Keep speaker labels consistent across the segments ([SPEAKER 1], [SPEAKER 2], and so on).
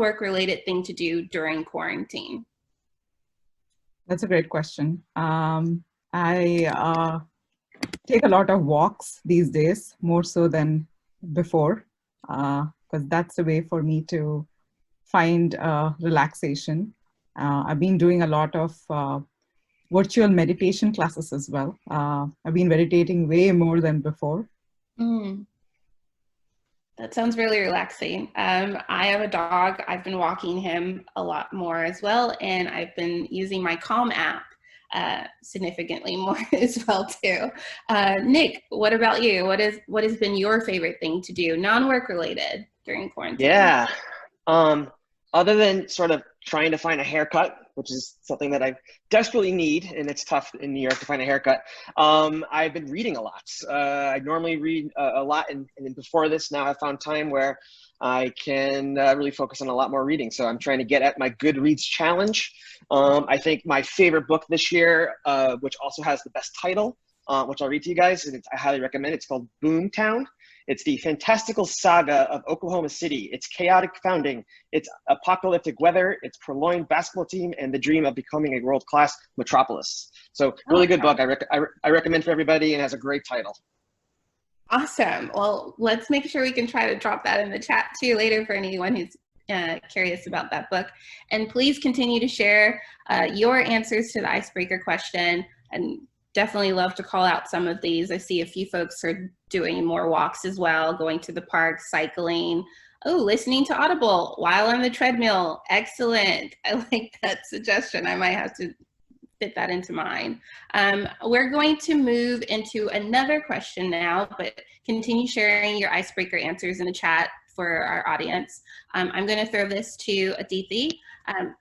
[SPEAKER 1] non-work related thing to do during quarantine?
[SPEAKER 2] That's a great question. I take a lot of walks these days, more so than before, because that's a way for me to find relaxation. I've been doing a lot of virtual meditation classes as well. I've been meditating way more than before.
[SPEAKER 1] Mm. That sounds really relaxing. I have a dog. I've been walking him a lot more as well, and I've been using my Calm app significantly more as well too. Nick, what about you? What has been your favorite thing to do, non-work related, during quarantine?
[SPEAKER 3] Yeah. Um, Other than sort of trying to find a haircut, which is something that I desperately need, and it's tough in New York to find a haircut, I've been reading a lot. I normally read a lot, and then before this, now I've found time where I can really focus on a lot more reading. So I'm trying to get at my Goodreads challenge. I think my favorite book this year, which also has the best title, which I'll read to you guys, and I highly recommend. It's called Boomtown. It's the fantastical saga of Oklahoma City. It's chaotic founding, it's apocalyptic weather, it's purloined basketball team, and the dream of becoming a world-class metropolis. So really good book. I recommend for everybody, and has a great title.
[SPEAKER 1] Awesome. Well, let's make sure we can try to drop that in the chat too later for anyone who's curious about that book. And please continue to share your answers to the icebreaker question, and definitely love to call out some of these. I see a few folks are doing more walks as well, going to the park, cycling. Oh, listening to Audible while on the treadmill. Excellent. I like that suggestion. I might have to fit that into mine. We're going to move into another question now, but continue sharing your icebreaker answers in the chat for our audience. I'm going to throw this to Aditi.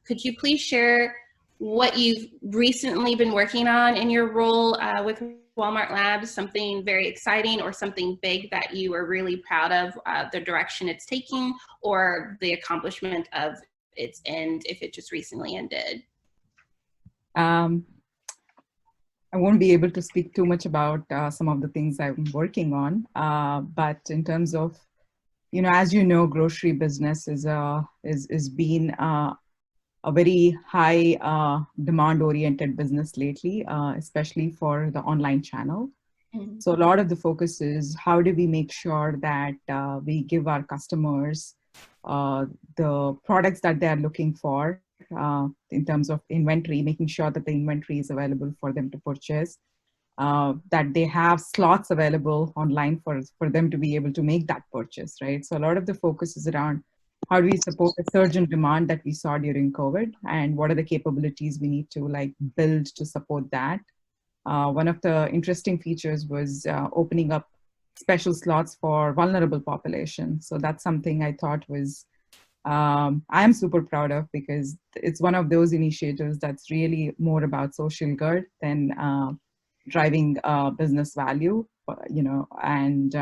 [SPEAKER 1] Could you please share what you've recently been working on in your role with Walmart Labs, something very exciting or something big that you are really proud of, the direction it's taking, or the accomplishment of its end if it just recently ended?
[SPEAKER 2] I won't be able to speak too much about some of the things I'm working on, but in terms of, as you know, grocery business is been a very high demand-oriented business lately, especially for the online channel. Mm-hmm. So a lot of the focus is how do we make sure that we give our customers the products that they are looking for in terms of inventory, making sure that the inventory is available for them to purchase, that they have slots available online for them to be able to make that purchase, right? So a lot of the focus is around how do we support the surge in demand that we saw during COVID, and what are the capabilities we need to build to support that. One of the interesting features was opening up special slots for vulnerable population. So that's something I thought was, I'm super proud of, because it's one of those initiatives that's really more about social good than driving business value, and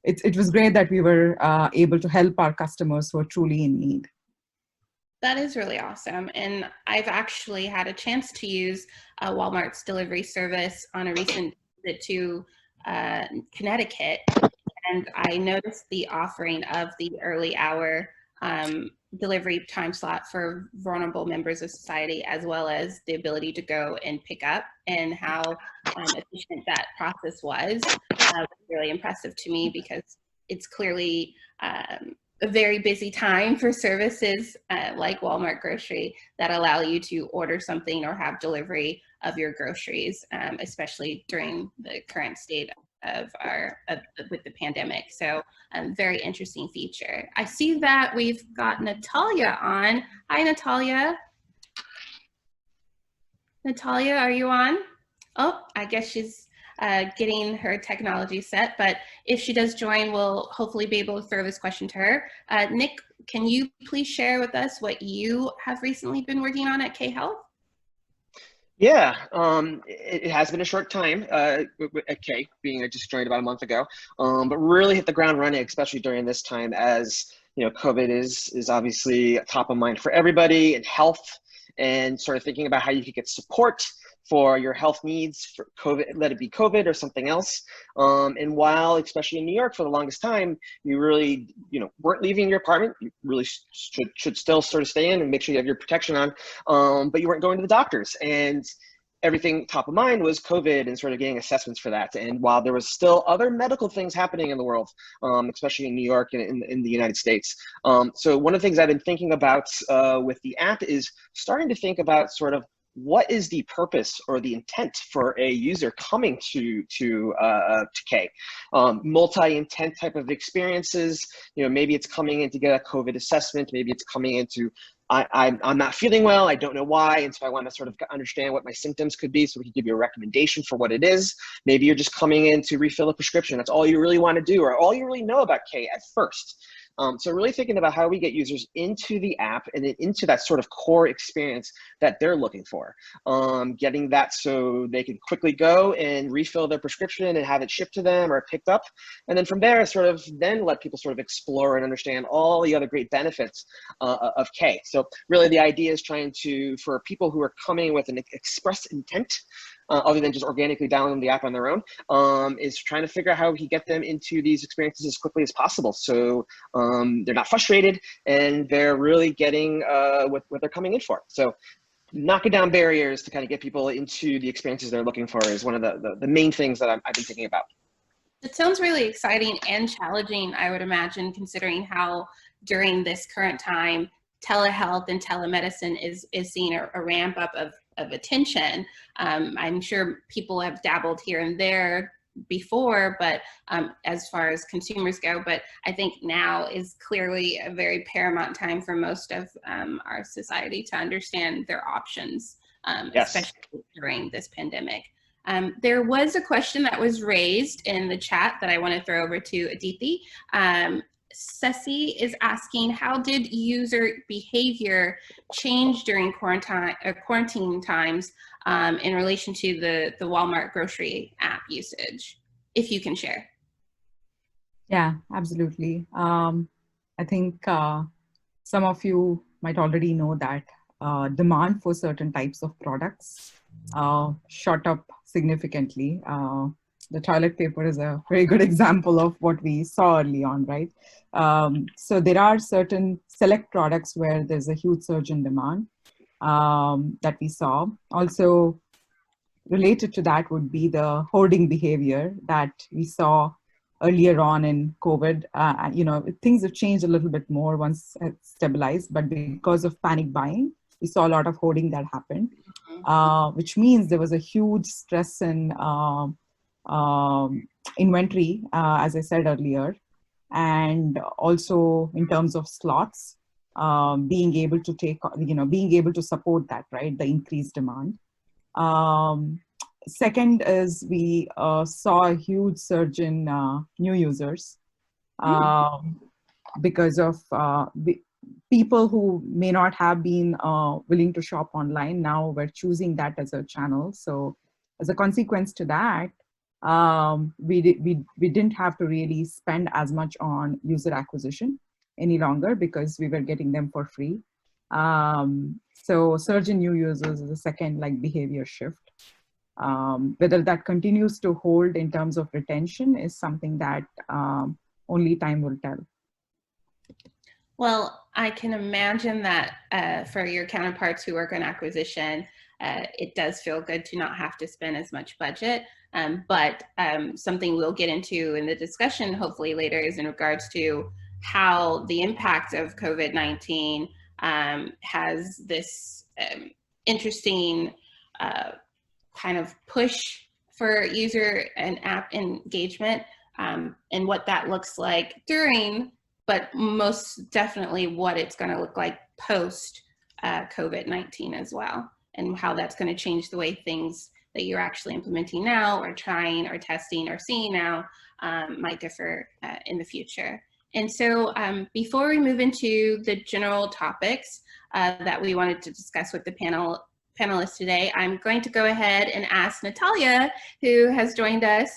[SPEAKER 2] it was great that we were able to help our customers who are truly in need.
[SPEAKER 1] That is really awesome. And I've actually had a chance to use Walmart's delivery service on a recent visit to Connecticut. And I noticed the offering of the early hour delivery time slot for vulnerable members of society, as well as the ability to go and pick up, and how efficient that process was really impressive to me, because it's clearly a very busy time for services like Walmart Grocery that allow you to order something or have delivery of your groceries, especially during the current state of with the pandemic. So very interesting feature. I see that we've got Natalia on. Hi, Natalia. Natalia, are you on? Oh, I guess she's getting her technology set, but if she does join, we'll hopefully be able to throw this question to her. Nick, can you please share with us what you have recently been working on at K-Health?
[SPEAKER 3] Yeah, it has been a short time at K, being I just joined about a month ago, but really hit the ground running, especially during this time, as COVID is obviously top of mind for everybody, and health and sort of thinking about how you could get support for your health needs for COVID, let it be COVID or something else. And while, especially in New York for the longest time, you really, weren't leaving your apartment, you really should still sort of stay in and make sure you have your protection on, but you weren't going to the doctors. And everything top of mind was COVID and sort of getting assessments for that. And while there was still other medical things happening in the world, especially in New York and in the United States. So one of the things I've been thinking about with the app is starting to think about sort of what is the purpose or the intent for a user coming to K? Multi-intent type of experiences. Maybe it's coming in to get a COVID assessment. Maybe it's coming into I'm not feeling well. I don't know why. And so I want to sort of understand what my symptoms could be so we can give you a recommendation for what it is. Maybe you're just coming in to refill a prescription. That's all you really want to do, or all you really know about K at first. So really thinking about how we get users into the app and then into that sort of core experience that they're looking for. Getting that so they can quickly go and refill their prescription and have it shipped to them or picked up. And then from there, sort of then let people sort of explore and understand all the other great benefits of K. So really the idea is trying to, for people who are coming with an express intent, other than just organically downloading the app on their own, is trying to figure out how we can get them into these experiences as quickly as possible. So they're not frustrated and they're really getting what they're coming in for. So knocking down barriers to kind of get people into the experiences they're looking for is one of the main things that I've been thinking about.
[SPEAKER 1] It sounds really exciting and challenging, I would imagine, considering how during this current time, telehealth and telemedicine is seeing a ramp up of attention. I'm sure people have dabbled here and there before, but as far as consumers go, but I think now is clearly a very paramount time for most of our society to understand their options,
[SPEAKER 3] Yes.
[SPEAKER 1] especially during this pandemic. There was a question that was raised in the chat that I want to throw over to Aditi. Ceci is asking, how did user behavior change during quarantine times in relation to the Walmart grocery app usage, if you can share?
[SPEAKER 2] Yeah, absolutely. I think some of you might already know that demand for certain types of products shot up significantly. The toilet paper is a very good example of what we saw early on, right? So there are certain select products where there's a huge surge in demand that we saw. Also related to that would be the hoarding behavior that we saw earlier on in COVID. Things have changed a little bit more once it's stabilized, but because of panic buying, we saw a lot of hoarding that happened, which means there was a huge stress in inventory, as I said earlier, and also in terms of slots, being able to support that, right, the increased demand. Second is we saw a huge surge in new users because of the people who may not have been willing to shop online. Now we're choosing that as a channel. So as a consequence to that, we didn't have to really spend as much on user acquisition any longer because we were getting them for free. So surge in new users is a second behavior shift. Whether that continues to hold in terms of retention is something that only time will tell.
[SPEAKER 1] Well, I can imagine that for your counterparts who work on acquisition, it does feel good to not have to spend as much budget. But something we'll get into in the discussion hopefully later is in regards to how the impact of COVID-19 has this interesting kind of push for user and app engagement, and what that looks like during, but most definitely what it's going to look like post COVID-19 as well, and how that's going to change the way things that you're actually implementing now or trying or testing or seeing now might differ in the future. And so before we move into the general topics that we wanted to discuss with the panel, panelists today, I'm going to go ahead and ask Natalia, who has joined us,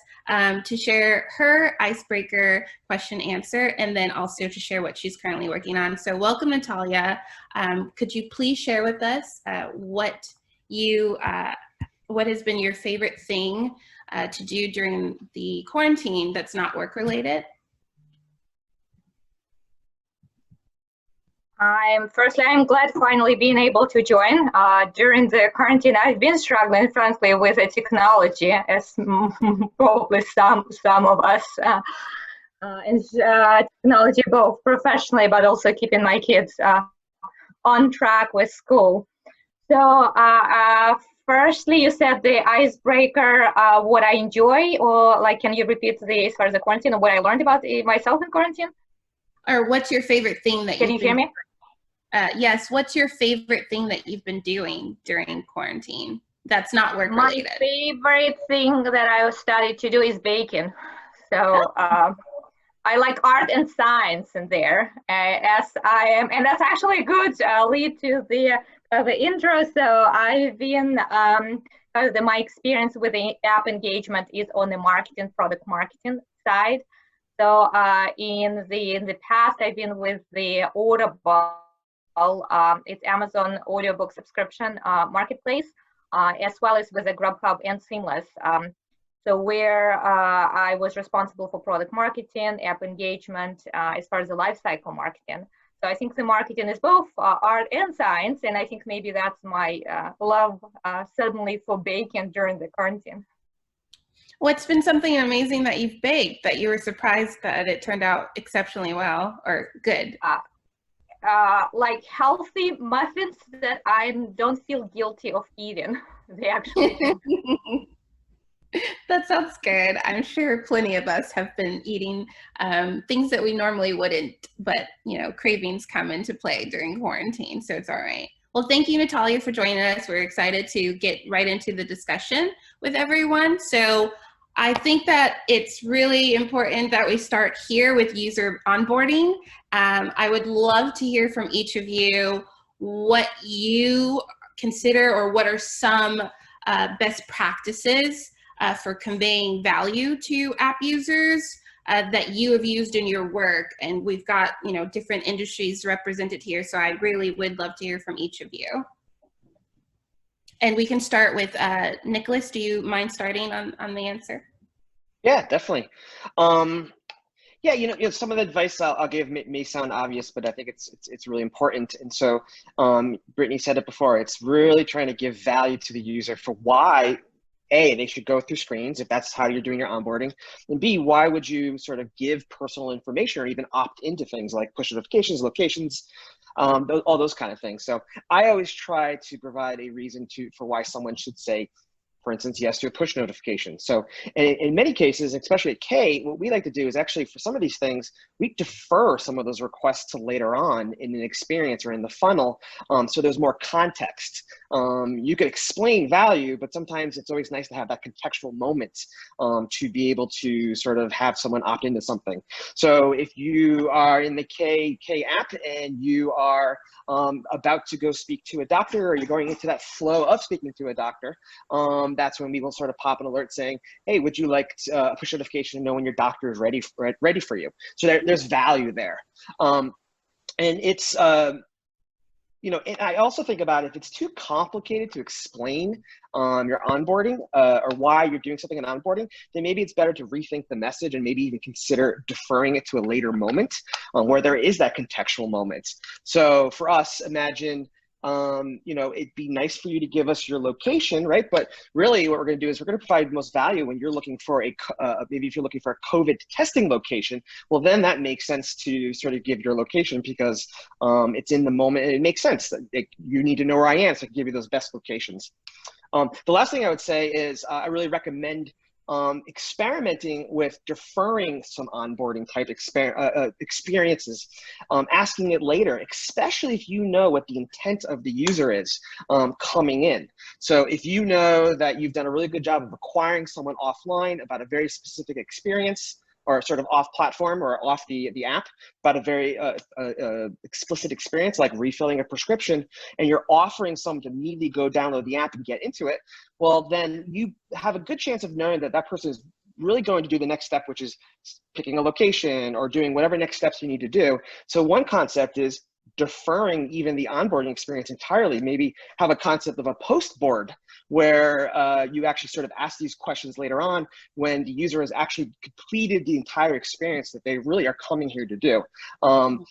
[SPEAKER 1] to share her icebreaker question answer, and then also to share what she's currently working on. So welcome, Natalia. Could you please share with us what has been your favorite thing to do during the quarantine that's not work related?
[SPEAKER 4] I'm glad finally being able to join. During the quarantine, I've been struggling, frankly, with the technology, as probably some of us, and technology both professionally, but also keeping my kids on track with school. So firstly, you said the icebreaker, what I enjoy, or like, can you repeat as far as the quarantine, or what I learned about myself in quarantine?
[SPEAKER 1] Or what's your favorite thing that
[SPEAKER 4] Can you hear me?
[SPEAKER 1] Yes, what's your favorite thing that you've been doing during quarantine that's not work related?
[SPEAKER 4] My favorite thing that I started to do is baking. So I like art and science in there, as I am, and that's actually a good lead to the intro. So I've been, my experience with the app engagement is on the product marketing side. So in the past, I've been with the Audible. It's Amazon audiobook subscription marketplace, as well as with the Grubhub and Seamless. So where I was responsible for product marketing, app engagement, as far as the lifecycle marketing. So I think the marketing is both art and science, and I think maybe that's my love suddenly for baking during the quarantine.
[SPEAKER 1] What's been something amazing that you've baked that you were surprised that it turned out exceptionally well or good?
[SPEAKER 4] Like healthy muffins that I don't feel guilty of eating. They actually
[SPEAKER 1] That sounds good. I'm sure plenty of us have been eating things that we normally wouldn't, but cravings come into play during quarantine, so it's all right. Well, thank you, Natalia, for joining us. We're excited to get right into the discussion with everyone. So I think that it's really important that we start here with user onboarding. I would love to hear from each of you what you consider, or what are some best practices for conveying value to app users that you have used in your work. And we've got different industries represented here, so I really would love to hear from each of you. And we can start with Nicholas. Do you mind starting on the answer?
[SPEAKER 3] Yeah, definitely. Yeah, some of the advice I'll give may sound obvious, but I think it's really important. And so, Brittany said it before. It's really trying to give value to the user for why A, they should go through screens if that's how you're doing your onboarding, and B, why would you sort of give personal information or even opt into things like push notifications, locations, all those kind of things. So I always try to provide a reason for why someone should say, for instance, yes to a push notification. So in many cases, especially at K, what we like to do is actually, for some of these things, we defer some of those requests to later on in an experience or in the funnel, so there's more context. You could explain value, but sometimes it's always nice to have that contextual moment to be able to sort of have someone opt into something. So if you are in the K app and you are about to go speak to a doctor, or you're going into that flow of speaking to a doctor, that's when we will sort of pop an alert saying, hey, would you like a push notification to know when your doctor is ready for you? So there's value there. And it's, and I also think about if it's too complicated to explain your onboarding or why you're doing something in onboarding, then maybe it's better to rethink the message and maybe even consider deferring it to a later moment where there is that contextual moment. So for us, imagine, it'd be nice for you to give us your location, right? But really what we're going to do is we're going to provide the most value when you're looking for maybe if you're looking for a COVID testing location, well, then that makes sense to sort of give your location because it's in the moment and it makes sense that you need to know where I am so I can give you those best locations. The last thing I would say is I really recommend experimenting with deferring some onboarding type experiences, asking it later, especially if you know what the intent of the user is coming in. So if you know that you've done a really good job of acquiring someone offline about a very specific experience, or sort of off platform or off the app about a very explicit experience like refilling a prescription, and you're offering someone to immediately go download the app and get into it, well, then you have a good chance of knowing that that person is really going to do the next step, which is picking a location or doing whatever next steps you need to do. So one concept is deferring even the onboarding experience entirely. Maybe have a concept of a post board where you actually sort of ask these questions later on when the user has actually completed the entire experience that they really are coming here to do.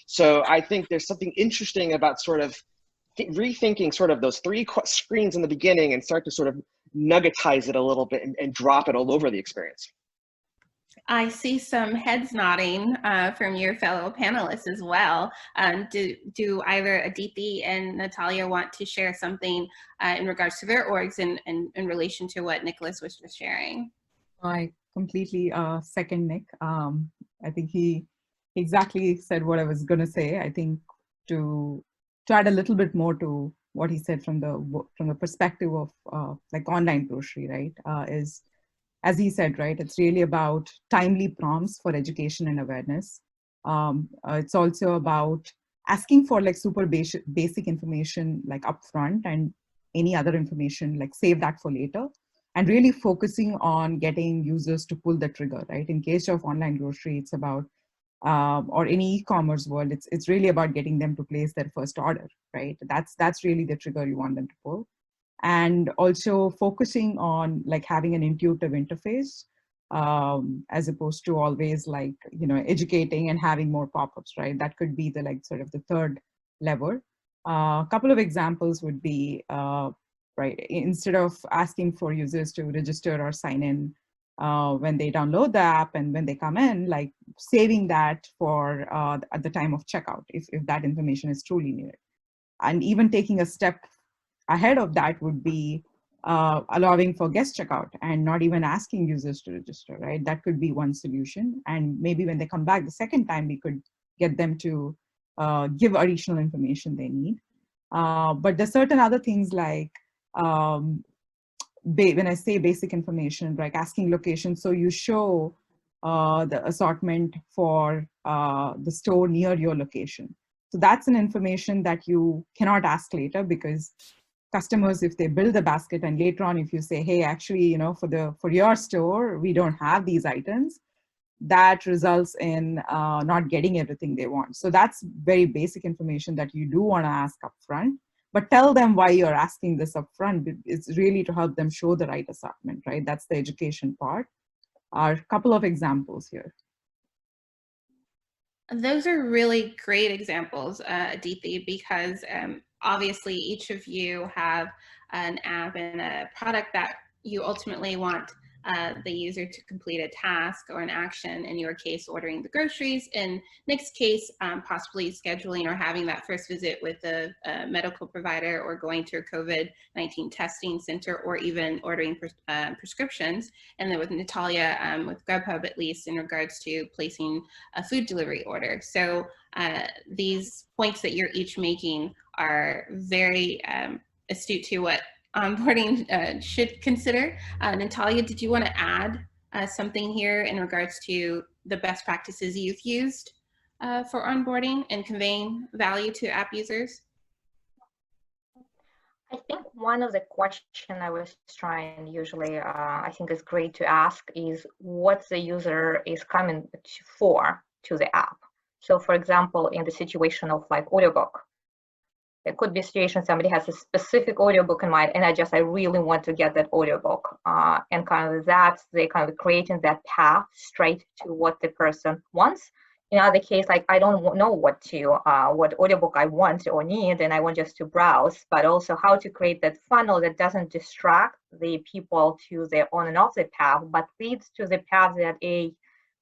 [SPEAKER 3] So I think there's something interesting about sort of rethinking sort of those three screens in the beginning and start to sort of nuggetize it a little bit and drop it all over the experience.
[SPEAKER 1] I see some heads nodding from your fellow panelists as well. Do either Aditi and Natalia want to share something in regards to their orgs in relation to what Nicholas was just sharing?
[SPEAKER 2] I completely second Nick. I think he exactly said what I was going to say. I think to add a little bit more to what he said from the perspective of like online grocery, right, is, as he said, right, it's really about timely prompts for education and awareness. It's also about asking for like super basic information like upfront, and any other information like save that for later, and really focusing on getting users to pull the trigger, right? In case of online grocery, it's about, or any e-commerce world, it's really about getting them to place their first order, right? That's really the trigger you want them to pull. And also focusing on like having an intuitive interface, as opposed to always like, you know, educating and having more pop-ups, right? That could be the like sort of the third lever. A couple of examples would be, right, instead of asking for users to register or sign in when they download the app and when they come in, like saving that for at the time of checkout, if that information is truly needed. And even taking a step ahead of that would be allowing for guest checkout and not even asking users to register, right? That could be one solution. And maybe when they come back the second time, we could get them to give additional information they need. But there's certain other things like, when I say basic information, like asking location, so you show the assortment for the store near your location. So that's an information that you cannot ask later, because customers, if they build a basket and later on if you say, hey, actually, you know, for your store we don't have these items, that results in not getting everything they want. So that's very basic information that you do want to ask upfront, but tell them why you're asking this upfront. It's really to help them show the right assortment, right? That's the education part. A couple of examples here.
[SPEAKER 1] Those are really great examples, Aditi, because obviously each of you have an app and a product that you ultimately want the user to complete a task or an action. In your case, ordering the groceries. In Nick's case, possibly scheduling or having that first visit with a medical provider, or going to a COVID-19 testing center, or even ordering prescriptions. And then with Natalia, with Grubhub, at least in regards to placing a food delivery order. So these points that you're each making are very astute to what onboarding should consider. Natalia, did you want to add something here in regards to the best practices you've used for onboarding and conveying value to app users?
[SPEAKER 4] I think one of the questions I was trying usually, I think is great to ask, is what the user is coming for to the app. So for example, in the situation of like audiobook, it could be a situation somebody has a specific audiobook in mind, and I really want to get that audiobook, and kind of that's they kind of creating that path straight to what the person wants. In other case, like I don't know what audiobook I want or need, and I want just to browse, but also how to create that funnel that doesn't distract the people to the on and off the path, but leads to the path that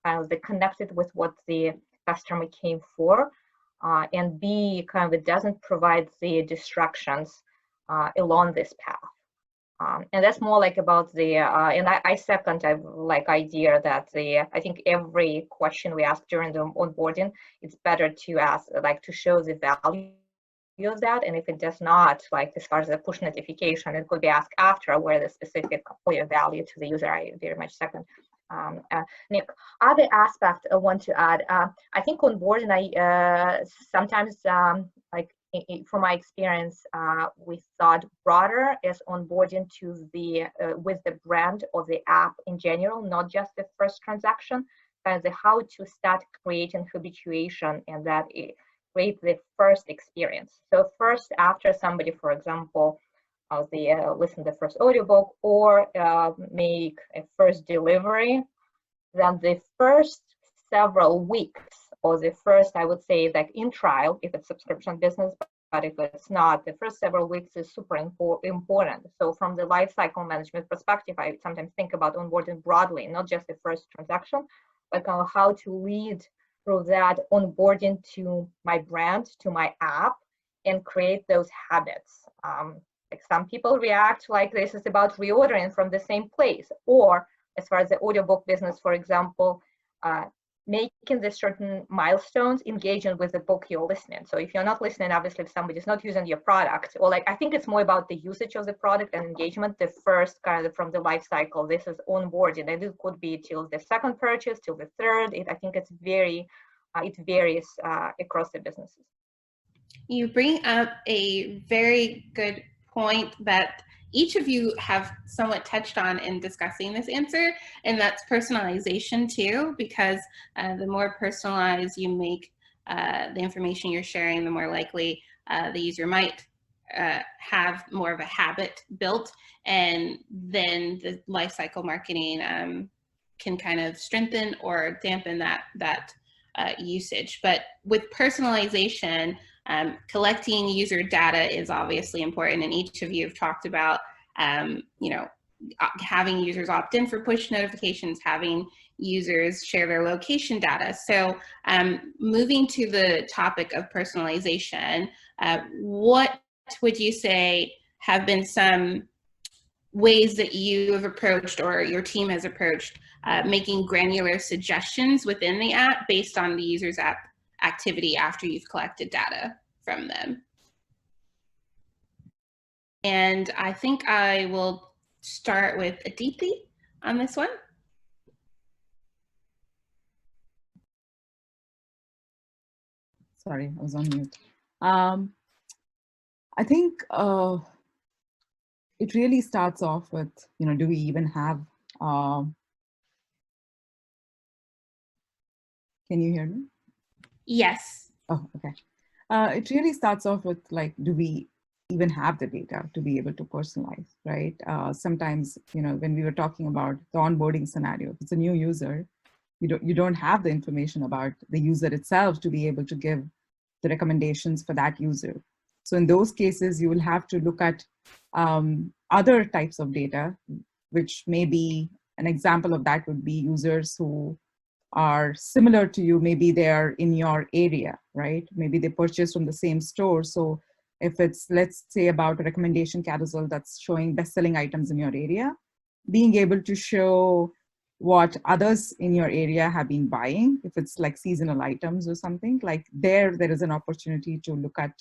[SPEAKER 4] kind of connected with what the customer came for. And B, kind of it doesn't provide the distractions along this path. And that's more like about the, and I second like idea that I think every question we ask during the onboarding, it's better to ask, like to show the value of that. And if it does not, like as far as the push notification, it could be asked after where the specific value to the user. I very much second Nick, other aspect I want to add, I think onboarding, I sometimes, like from my experience, we thought broader as onboarding to the, with the brand or the app in general, not just the first transaction, but the how to start creating habituation and that it create the first experience. So first, after somebody, for example, they listen to the first audiobook or make a first delivery, then the first several weeks or the first, I would say, like in trial, if it's subscription business, but if it's not, the first several weeks is super important. So from the life cycle management perspective, I sometimes think about onboarding broadly, not just the first transaction, but how to lead through that onboarding to my brand, to my app, and create those habits. Like some people react like this is about reordering from the same place, or as far as the audiobook business, for example, making the certain milestones, engaging with the book you're listening. So if you're not listening, obviously if somebody's not using your product, or like, I think it's more about the usage of the product and engagement, the first kind of from the life cycle, this is onboarding, and it could be till the second purchase, till the third. I think it's very, it varies across the businesses.
[SPEAKER 1] You bring up a very good point that each of you have somewhat touched on in discussing this answer, and that's personalization too, because the more personalized you make the information you're sharing, the more likely the user might have more of a habit built, and then the lifecycle marketing can kind of strengthen or dampen that usage. But with personalization, collecting user data is obviously important, and each of you have talked about, you know, having users opt in for push notifications, having users share their location data. So moving to the topic of personalization, what would you say have been some ways that you have approached or your team has approached making granular suggestions within the app based on the user's app activity after you've collected data from them? And I think I will start with Aditi on this one.
[SPEAKER 2] Sorry, I was on mute. I think it really starts off with, you know, do we even have, can you hear me?
[SPEAKER 1] Yes.
[SPEAKER 2] Oh, okay. It really starts off with like, do we even have the data to be able to personalize, right? Sometimes, you know, when we were talking about the onboarding scenario, if it's a new user, you don't have the information about the user itself to be able to give the recommendations for that user. So in those cases, you will have to look at other types of data, which may be an example of that would be users who are similar to you. Maybe they're in your area, right? Maybe they purchase from the same store. So if it's, let's say, about a recommendation carousel that's showing best-selling items in your area, being able to show what others in your area have been buying, if it's like seasonal items or something, like there is an opportunity to look at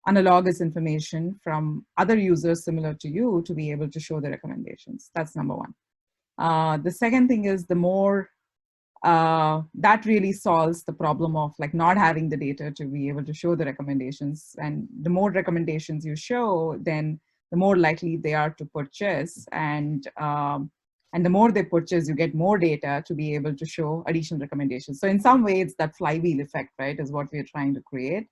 [SPEAKER 2] analogous information from other users similar to you to be able to show the recommendations. That's number one. The second thing is the more, that really solves the problem of like not having the data to be able to show the recommendations. And the more recommendations you show, then the more likely they are to purchase. And the more they purchase, you get more data to be able to show additional recommendations. So in some ways, that flywheel effect, right, is what we're trying to create.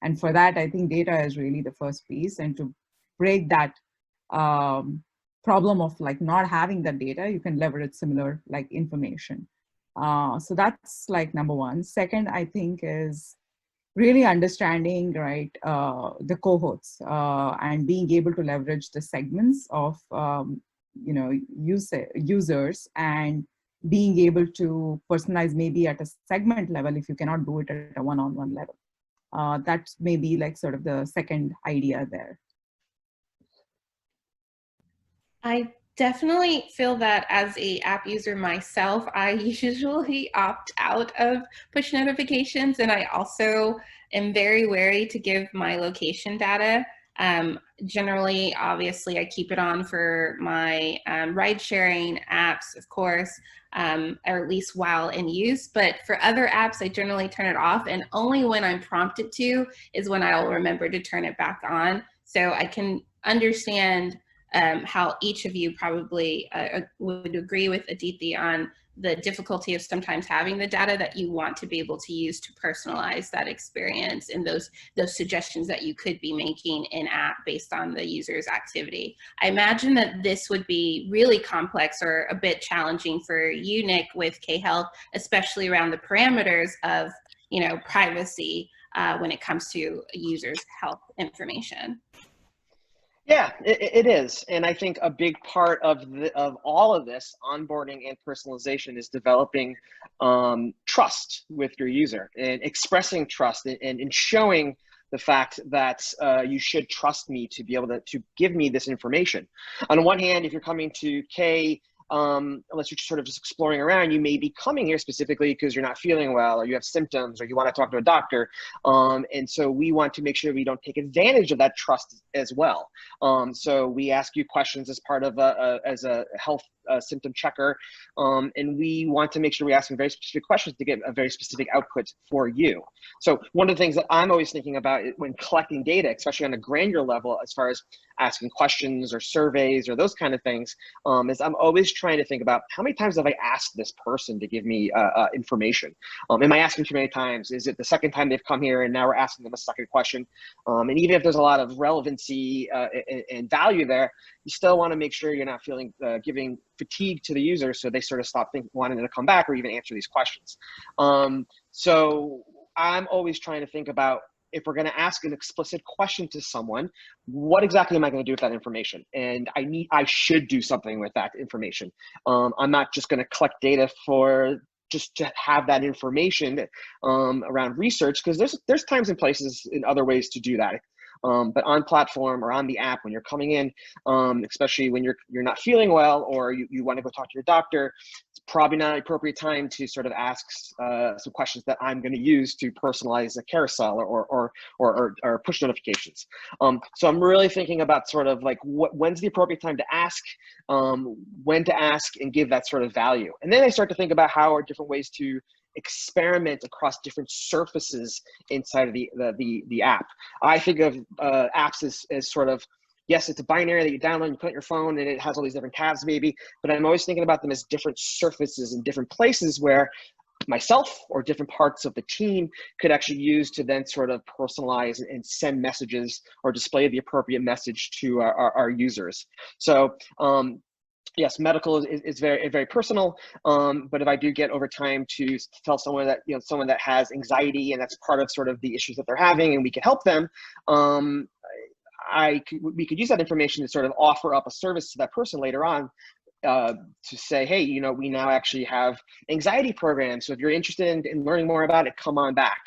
[SPEAKER 2] And for that, I think data is really the first piece. And to break that problem of like not having that data, you can leverage similar like information. So that's like number one. Second, I think is really understanding, right, the cohorts and being able to leverage the segments of, you know, users, and being able to personalize maybe at a segment level if you cannot do it at a one-on-one level. That's maybe like sort of the second idea there.
[SPEAKER 1] I definitely feel that as a app user myself, I usually opt out of push notifications, and I also am very wary to give my location data Generally, obviously, I keep it on for my ride-sharing apps, of course, or at least while in use. But for other apps, I generally turn it off, and only when I'm prompted to is when I'll remember to turn it back on. So I can understand how each of you probably would agree with Aditi on the difficulty of sometimes having the data that you want to be able to use to personalize that experience and those suggestions that you could be making in app based on the user's activity. I imagine that this would be really complex or a bit challenging for you, Nick, with K-Health, especially around the parameters of, you know, privacy when it comes to a user's health information.
[SPEAKER 3] Yeah, it is. And I think a big part of all of this onboarding and personalization is developing trust with your user and expressing trust and showing the fact that you should trust me to be able to give me this information. On one hand, if you're coming to K, unless you're sort of just exploring around, you may be coming here specifically because you're not feeling well or you have symptoms or you want to talk to a doctor. And so we want to make sure we don't take advantage of that trust as well. So we ask you questions as part of as a health symptom checker. And we want to make sure we ask some very specific questions to get a very specific output for you. So one of the things that I'm always thinking about when collecting data, especially on a granular level, as far as asking questions or surveys or those kind of things, is I'm always trying to think about how many times have I asked this person to give me information? Am I asking too many times? Is it the second time they've come here and now we're asking them a second question? And even if there's a lot of relevancy and value there, you still want to make sure you're not feeling giving fatigue to the user so they sort of stop wanting to come back or even answer these questions. So I'm always trying to think about, if we're going to ask an explicit question to someone, what exactly am I going to do with that information? And I should do something with that information. I'm not just going to collect data just to have that information around research, because there's times and places in other ways to do that. But on platform or on the app, when you're coming in, especially when you're not feeling well or you want to go talk to your doctor, it's probably not an appropriate time to sort of ask some questions that I'm going to use to personalize a carousel or push notifications. So I'm really thinking about sort of like when's the appropriate time to ask, when to ask, and give that sort of value. And then I start to think about how are different ways to experiment across different surfaces inside of the app. I think of apps as sort of, yes, it's a binary that you download and you put on your phone and it has all these different tabs maybe, but I'm always thinking about them as different surfaces and different places where myself or different parts of the team could actually use to then sort of personalize and send messages or display the appropriate message to our users. So yes, medical is very, very personal. But if I do get over time to tell someone that, someone that has anxiety and that's part of sort of the issues that they're having and we can help them, we could use that information to sort of offer up a service to that person later on to say, hey, we now actually have anxiety programs. So if you're interested in learning more about it, come on back.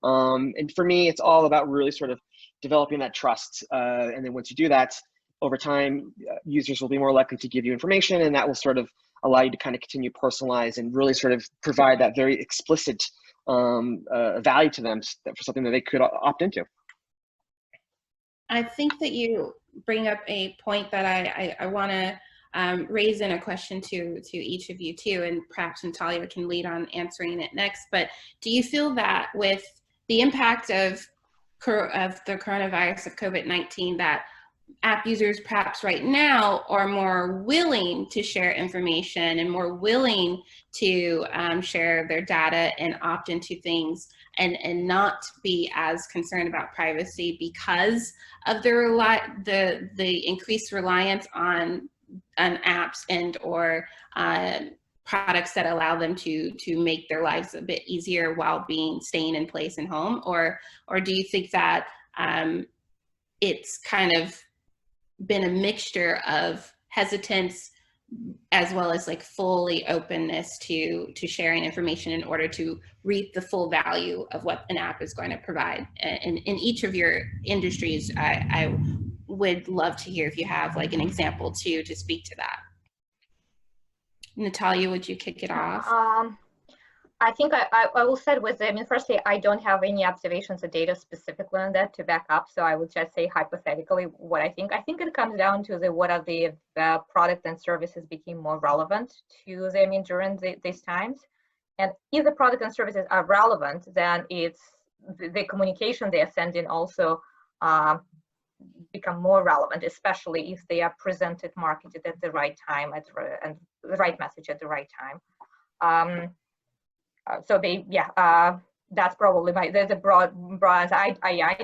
[SPEAKER 3] And for me, it's all about really sort of developing that trust. And then once you do that, over time, users will be more likely to give you information, and that will sort of allow you to kind of continue personalize and really sort of provide that very explicit value to them for something that they could opt into.
[SPEAKER 1] I think that you bring up a point that I want to raise in a question to each of you too, and perhaps Natalia can lead on answering it next. But do you feel that with the impact of the coronavirus of COVID-19 that app users perhaps right now are more willing to share information and more willing to share their data and opt into things and not be as concerned about privacy because of the increased reliance on apps and or products that allow them to make their lives a bit easier while staying in place and home? Or do you think that it's kind of been a mixture of hesitance as well as like fully openness to sharing information in order to reap the full value of what an app is going to provide? And in each of your industries, I would love to hear if you have like an example too to speak to that. Natalia, would you kick it off?
[SPEAKER 4] I think I will start with, I mean, firstly, I don't have any observations or data specifically on that to back up. So I would just say hypothetically what I think. I think it comes down to what are the product and services became more relevant to them during these times. And if the product and services are relevant, then it's the communication they are sending also become more relevant, especially if they are presented, marketed at the right time, and the right message at the right time. So that's probably the broad. I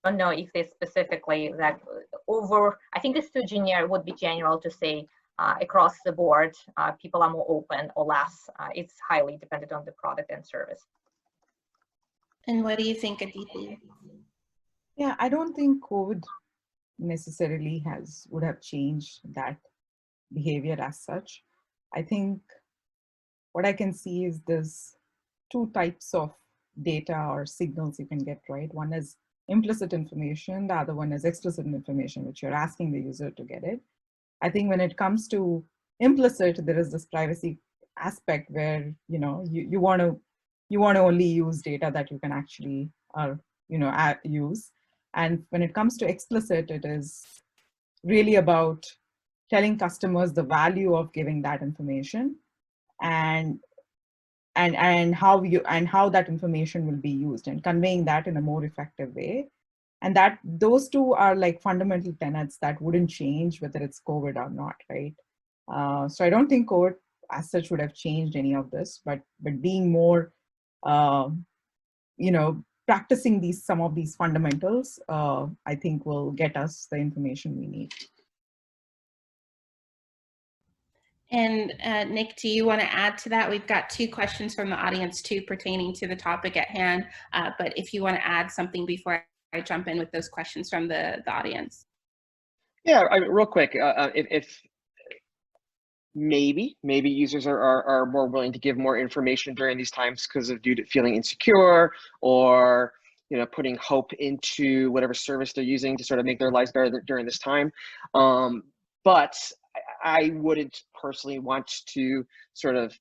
[SPEAKER 4] don't know if they specifically that over. I think it's too general. Would be general to say across the board, people are more open or less. It's highly dependent on the product and service.
[SPEAKER 1] And what do you think, Aditi?
[SPEAKER 2] Yeah, I don't think COVID necessarily would have changed that behavior as such. I think what I can see is there's two types of data or signals you can get, right? One is implicit information, the other one is explicit information, which you're asking the user to get it. I think when it comes to implicit, there is this privacy aspect where you want to only use data that you can actually use. And when it comes to explicit, it is really about telling customers the value of giving that information and how that information will be used and conveying that in a more effective way. And that those two are like fundamental tenets that wouldn't change whether it's COVID or not, right? So I don't think COVID as such would have changed any of this, but being more, practicing some of these fundamentals, I think will get us the information we need.
[SPEAKER 1] And Nick, do you want to add to that? We've got two questions from the audience too pertaining to the topic at hand, but if you want to add something before I jump in with those questions from the audience.
[SPEAKER 3] Yeah, real quick, if maybe users are more willing to give more information during these times because of due to feeling insecure or putting hope into whatever service they're using to sort of make their lives better during this time. But I wouldn't personally want to sort of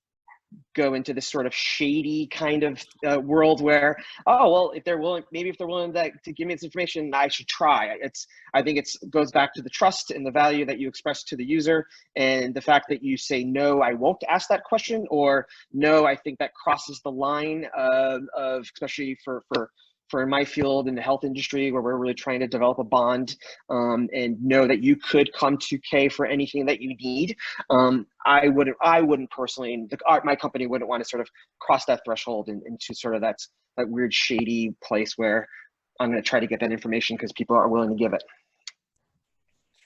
[SPEAKER 3] go into this sort of shady kind of world where, oh, well, if they're willing to give me this information, I should try. I think it goes back to the trust and the value that you express to the user, and the fact that you say, no, I won't ask that question, or no, I think that crosses the line of especially for in my field in the health industry, where we're really trying to develop a bond and know that you could come to K for anything that you need. I wouldn't personally, my company wouldn't want to sort of cross that threshold into sort of that weird shady place where I'm going to try to get that information because people are willing to give it.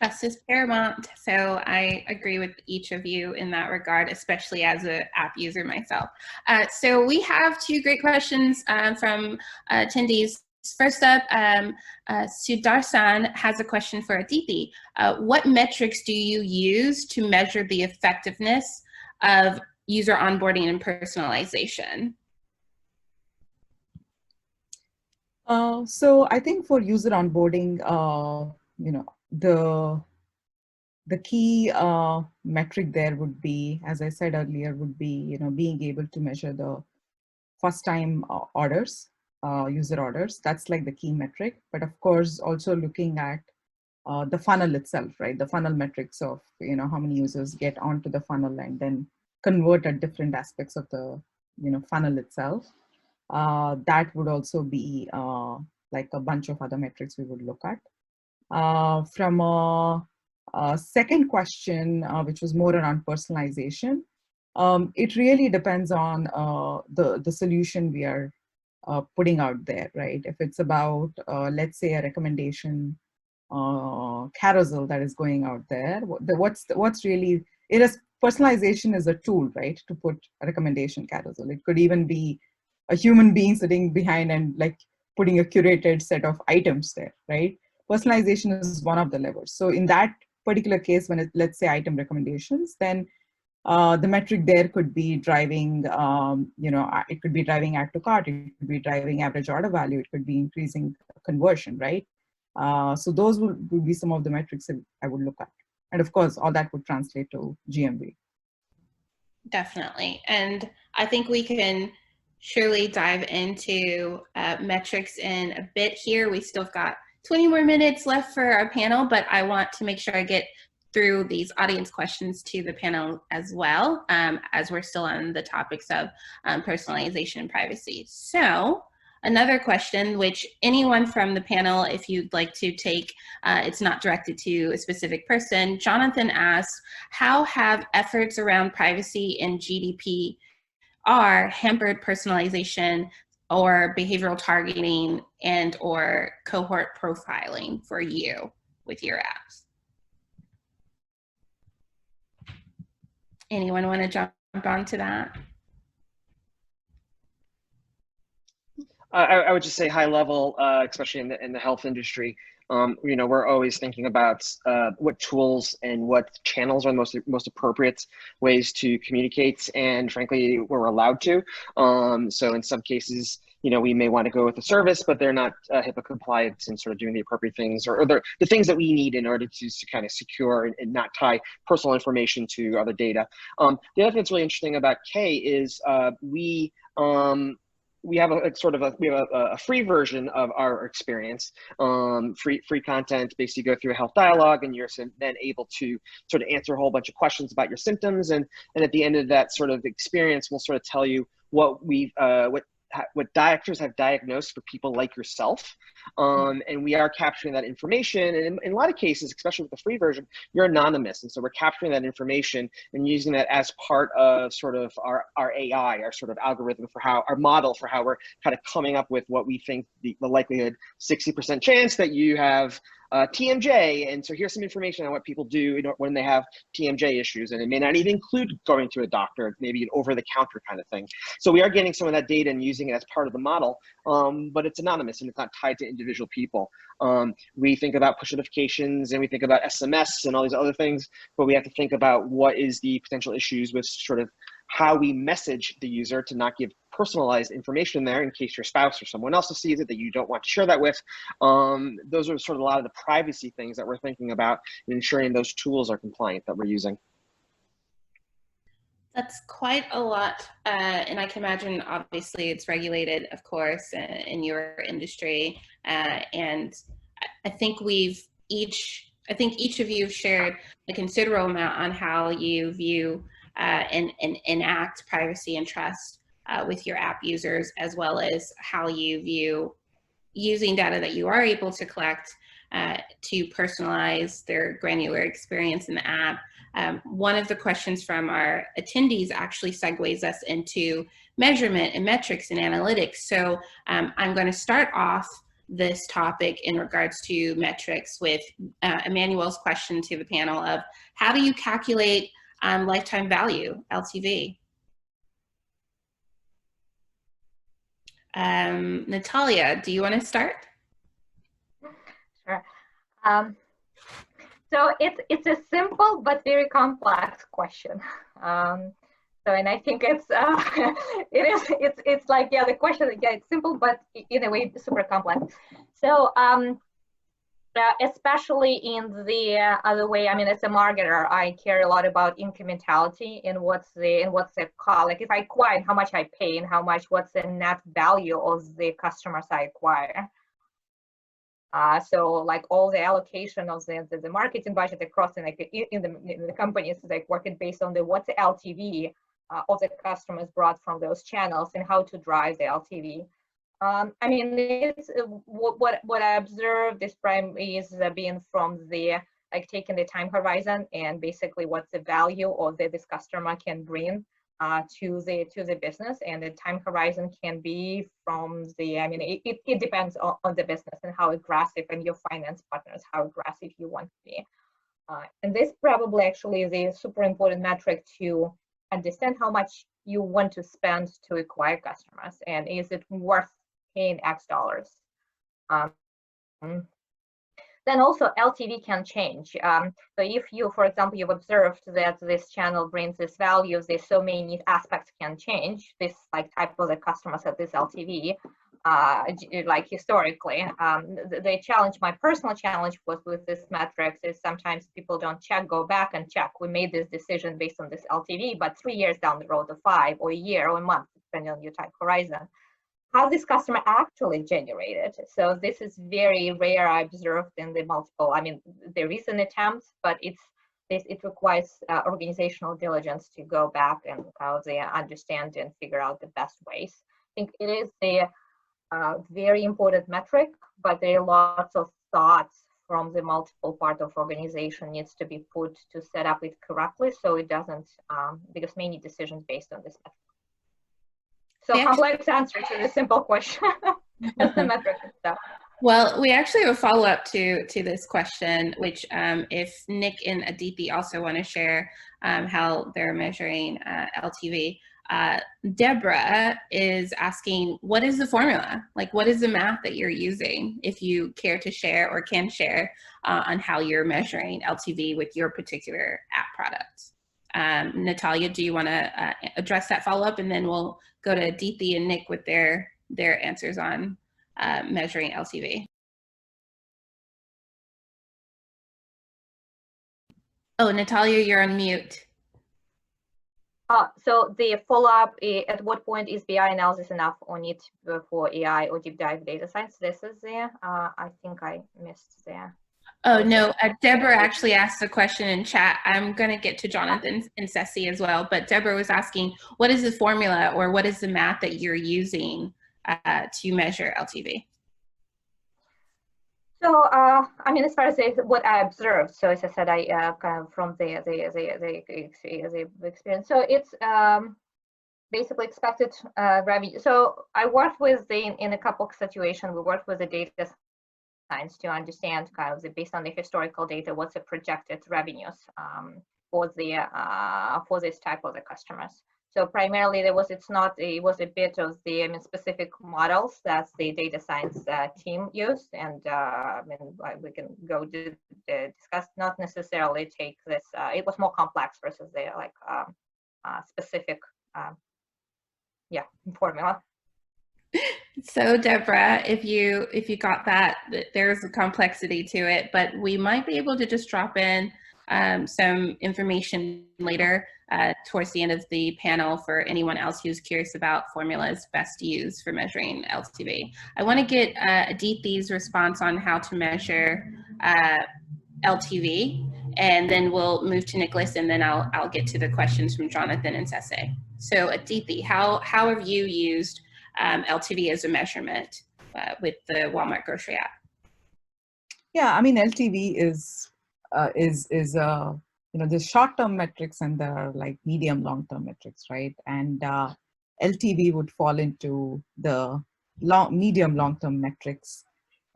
[SPEAKER 1] Trust is paramount. So I agree with each of you in that regard, especially as an app user myself. So we have two great questions from attendees. First up, Sudarsan has a question for Aditi. What metrics do you use to measure the effectiveness of user onboarding and personalization?
[SPEAKER 2] So I think for user onboarding, the key metric there would be, as I said earlier, would be being able to measure the first time orders, user orders. That's like the key metric. But of course, also looking at the funnel itself, right? The funnel metrics of how many users get onto the funnel and then convert at different aspects of the funnel itself. That would also be like a bunch of other metrics we would look at. From a second question, which was more around personalization, it really depends on the solution we are putting out there, right? If it's about, let's say, a recommendation carousel that is going out there, what's really, personalization is a tool, right, to put a recommendation carousel. It could even be a human being sitting behind and like putting a curated set of items there, right? Personalization is one of the levers. So in that particular case, when it's, let's say, item recommendations, then the metric there could be driving, it could be driving add to cart, it could be driving average order value, it could be increasing conversion, right? So those would be some of the metrics that I would look at. And of course, all that would translate to GMV.
[SPEAKER 1] Definitely. And I think we can surely dive into metrics in a bit here. We still got 20 more minutes left for our panel, but I want to make sure I get through these audience questions to the panel as well, as we're still on the topics of personalization and privacy. So another question, which anyone from the panel, if you'd like to take, it's not directed to a specific person. Jonathan asks, how have efforts around privacy and GDPR hampered personalization or behavioral targeting and or cohort profiling for you with your apps? Anyone want to jump onto that?
[SPEAKER 3] I would just say high level, especially in the health industry. You know, we're always thinking about what tools and what channels are the most appropriate ways to communicate, and frankly, we're allowed to. So in some cases, you know, we may want to go with a service, but they're not HIPAA compliant and sort of doing the appropriate things, or the things that we need in order to kind of secure and not tie personal information to other data. The other thing that's really interesting about K is we have a free version of our experience, free content. Basically, you go through a health dialogue, and you're then able to sort of answer a whole bunch of questions about your symptoms, and at the end of that sort of experience, we'll sort of tell you what doctors have diagnosed for people like yourself, and we are capturing that information. And in a lot of cases, especially with the free version, you're anonymous, and so we're capturing that information and using that as part of sort of our AI, our sort of algorithm for how our model for how we're kind of coming up with what we think the likelihood 60% chance that you have TMJ, and so here's some information on what people do when they have TMJ issues, and it may not even include going to a doctor, maybe an over-the-counter kind of thing. So we are getting some of that data and using it as part of the model, but it's anonymous and it's not tied to individual people. We think about push notifications and we think about SMS and all these other things, but we have to think about what is the potential issues with sort of how we message the user to not give personalized information there in case your spouse or someone else sees it that you don't want to share that with. Those are sort of a lot of the privacy things that we're thinking about in ensuring those tools are compliant that we're using.
[SPEAKER 1] That's quite a lot, and I can imagine obviously it's regulated, of course, in your industry, and I think each of you have shared a considerable amount on how you view and enact privacy and trust with your app users, as well as how you view using data that you are able to collect to personalize their granular experience in the app. One of the questions from our attendees actually segues us into measurement and metrics and analytics. So I'm going to start off this topic in regards to metrics with Emmanuel's question to the panel of how do you calculate lifetime value, LTV? Natalia, do you want to start?
[SPEAKER 4] Sure. So it's a simple but very complex question. So, and I think it's like, yeah, the question, yeah, it's simple, but in a way super complex. So especially in the other way, I mean, as a marketer, I care a lot about incrementality and what's the cost. Like if I acquire, how much I pay, and what's the net value of the customers I acquire. So like all the allocation of the marketing budget across in the companies is like working based on what's the LTV of the customers brought from those channels and how to drive the LTV. I mean, it's what I observed is being from like taking the time horizon and basically what's the value of this customer can bring to the business, and the time horizon can be from I mean, it depends on the business and how aggressive, and your finance partners, how aggressive you want to be. And this probably actually is a super important metric to understand how much you want to spend to acquire customers, and is it worth paying X dollars. Then also LTV can change. So if you, for example, you've observed that this channel brings this value, there's so many aspects can change. This like type of the customers at this LTV. like historically. The challenge, my personal challenge was with this metrics is sometimes people don't check, go back and check. We made this decision based on this LTV, but 3 years down the road, or 5, or a year, or a month, depending on your time horizon, how this customer actually generated. So this is very rare. I observed in the multiple. I mean, there is an attempt, but it requires organizational diligence to go back and how they understand and figure out the best ways. I think it is a very important metric, but there are lots of thoughts from the multiple part of organization needs to be put to set up it correctly, so it doesn't, because many decisions based on this metric. So complex answer to the simple question. That's the metric itself.
[SPEAKER 1] Well, we actually have a follow-up to this question, which if Nick and Aditi also want to share how they're measuring LTV. Deborah is asking, what is the formula? Like, what is the math that you're using, if you care to share or can share on how you're measuring LTV with your particular app product? Natalia, do you want to address that follow-up, and then we'll go to Aditi and Nick with their answers on measuring LTV. Oh, Natalia, you're on mute.
[SPEAKER 4] So the follow-up, at what point is BI analysis enough on it for AI or deep dive data science? This is there. I think I missed there.
[SPEAKER 1] Oh, no, Deborah actually asked the question in chat. I'm going to get to Jonathan and Ceci as well, but Deborah was asking, what is the formula or what is the math that you're using to measure LTV?
[SPEAKER 4] So, I mean, as far as what I observed, so as I said, I kind of from the experience. So it's basically expected revenue. So I worked with in a couple of situations, we worked with the data science to understand kind of based on the historical data, what's the projected revenues for this type of the customers. So primarily it was a bit of the specific models that the data science team used, and we can go discuss, not necessarily take this, it was more complex versus the specific formula.
[SPEAKER 1] So Deborah, if you got that, there's a complexity to it, but we might be able to just drop in some information later towards the end of the panel for anyone else who's curious about formulas best used for measuring LTV. I want to get Aditi's response on how to measure LTV, and then we'll move to Nicholas, and then I'll get to the questions from Jonathan and Ceci. So Aditi, how have you used LTV as a measurement with the Walmart grocery app?
[SPEAKER 2] Yeah, I mean, LTV is there's short-term metrics and there are like medium, long-term metrics, right? And LTV would fall into the medium, long-term metrics